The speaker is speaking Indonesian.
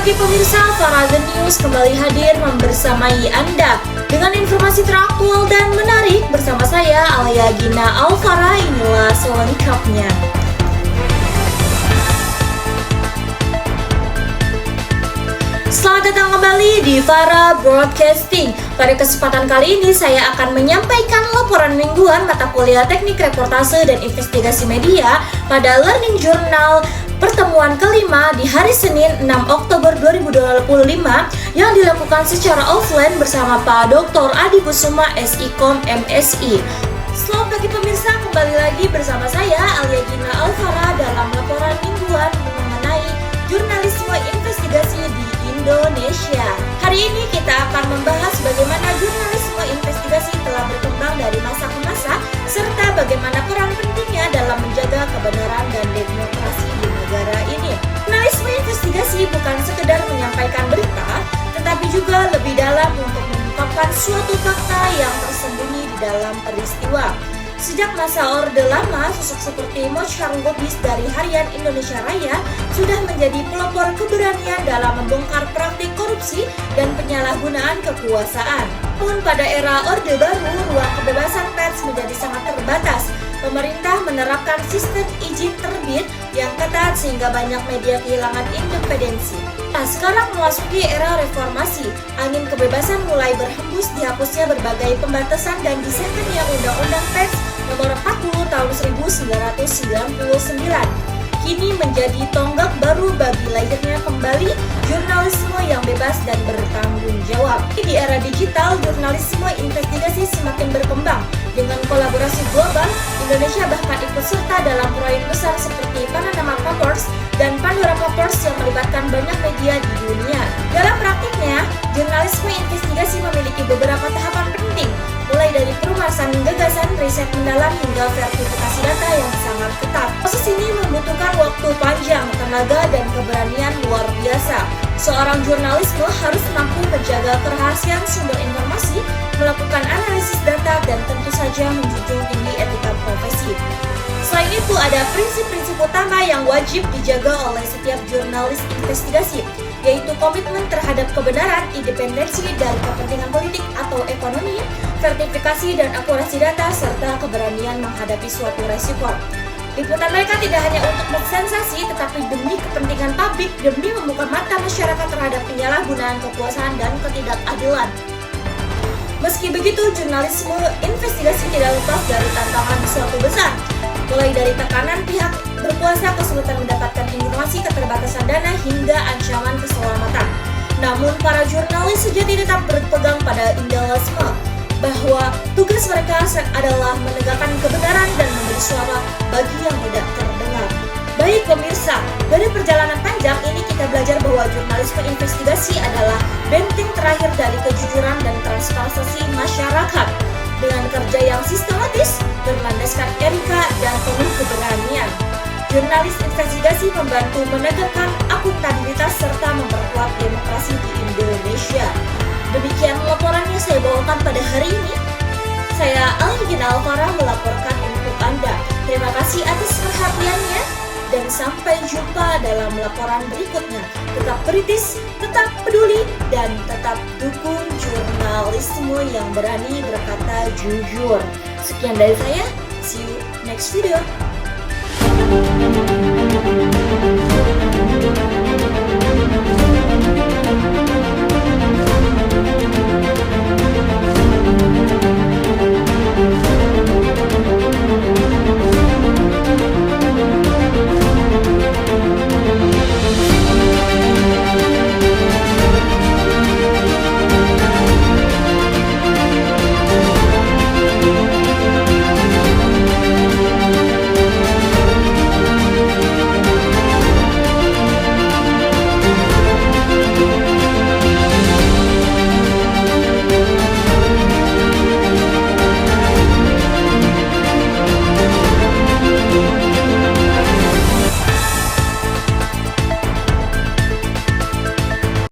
pagi pemirsa, Farah The News kembali hadir membersamai Anda dengan informasi teraktual dan menarik bersama saya Alia Gina Alfara. Inilah selengkapnya. Selamat datang kembali di Farah Broadcasting. Pada kesempatan kali ini saya akan menyampaikan laporan mingguan mata kuliah Teknik Reportase dan Investigasi Media pada Learning Journal pertemuan kelima di hari Senin 6 Oktober 2025 yang dilakukan secara offline bersama Pak Dr. Adi Kusuma SIKOM MSI. Selamat pagi pemirsa, kembali lagi bersama saya Alia Gina Alfara dalam laporan mingguan mengenai jurnalisme investigasi di Indonesia. Hari ini kita akan membahas bagaimana jurnalisme investigasi telah berkembang dari masa ke masa serta bagaimana peran pentingnya dalam menjaga kebenaran dan demokrasi di negara ini. Jurnalisme investigasi bukan sekedar menyampaikan berita, tetapi juga lebih dalam untuk mengungkapkan suatu fakta yang tersembunyi di dalam peristiwa. Sejak masa Orde Lama, sosok seperti Mochar Lubis dari Harian Indonesia Raya sudah menjadi pelopor keberanian dalam membongkar praktik korupsi dan penyalahgunaan kekuasaan. Pun pada era Orde Baru, ruang kebebasan pers menjadi sangat terbatas. Pemerintah menerapkan sistem izin terbit yang ketat sehingga banyak media kehilangan independensi. Nah, sekarang memasuki era reformasi, angin kebebasan mulai berhembus dihapusnya berbagai pembatasan dan disahkannya Undang-Undang Pers Nomor 40 Tahun 1999. Kini menjadi tonggak baru bagi lahirnya kembali jurnalisme yang bebas dan bertanggung jawab. Di era digital, jurnalisme investigasi semakin berkembang. Dengan kolaborasi global, Indonesia bahkan ikut serta dalam proyek besar seperti Panama Papers dan Pandora Papers yang melibatkan banyak media di dunia. Dalam praktiknya, jurnalisme investigasi memiliki beberapa tahapan penting, mulai dari perumasan gagasan, riset mendalam hingga verifikasi data yang sangat ketat. Proses ini membutuhkan waktu panjang, tenaga, dan keberanian luar biasa. Seorang jurnalisme harus mampu menjaga kerahasiaan sumber informasi, melakukan analisis data, dan tentu saja menjunjung tinggi etika profesi. Selain itu, ada prinsip-prinsip utama yang wajib dijaga oleh setiap jurnalis investigasi, yaitu komitmen terhadap kebenaran, independensi dari kepentingan politik atau ekonomi, verifikasi dan akurasi data, serta keberanian menghadapi suatu resiko. Liputan mereka tidak hanya untuk bersensasi, tetapi demi kepentingan publik, demi membuka mata masyarakat terhadap penyalahgunaan kekuasaan dan ketidakadilan. Meski begitu, jurnalisme investigasi tidak lepas dari tantangan suatu besar, mulai dari tekanan pihak berkuasa, kesulitan mendapatkan informasi, keterbatasan dana, hingga ancaman keselamatan. Namun, para jurnalis sejati tetap berpegang pada idealisme bahwa tugas mereka adalah menegakkan kebenaran dan memberi suara bagi yang tidak terdengar. Baik pemirsa, dari perjalanan panjang ini kita belajar bahwa jurnalisme investigasi adalah benteng terakhir dari kejujuran dan transparansi masyarakat. Dengan kerja yang sistematis, berlandaskan etika dan penuh keberanian, jurnalis investigasi membantu menegakkan akuntabilitas serta memperkuat demokrasi di Indonesia. Demikian laporan yang saya bawakan pada hari ini. Saya Alia Gina Alfara melaporkan untuk Anda. Terima kasih atas perhatiannya dan sampai jumpa dalam laporan berikutnya. Tetap kritis, tetap peduli, dan tetap dukung jurnalisme yang berani berkata jujur. Sekian dari saya, see you next video.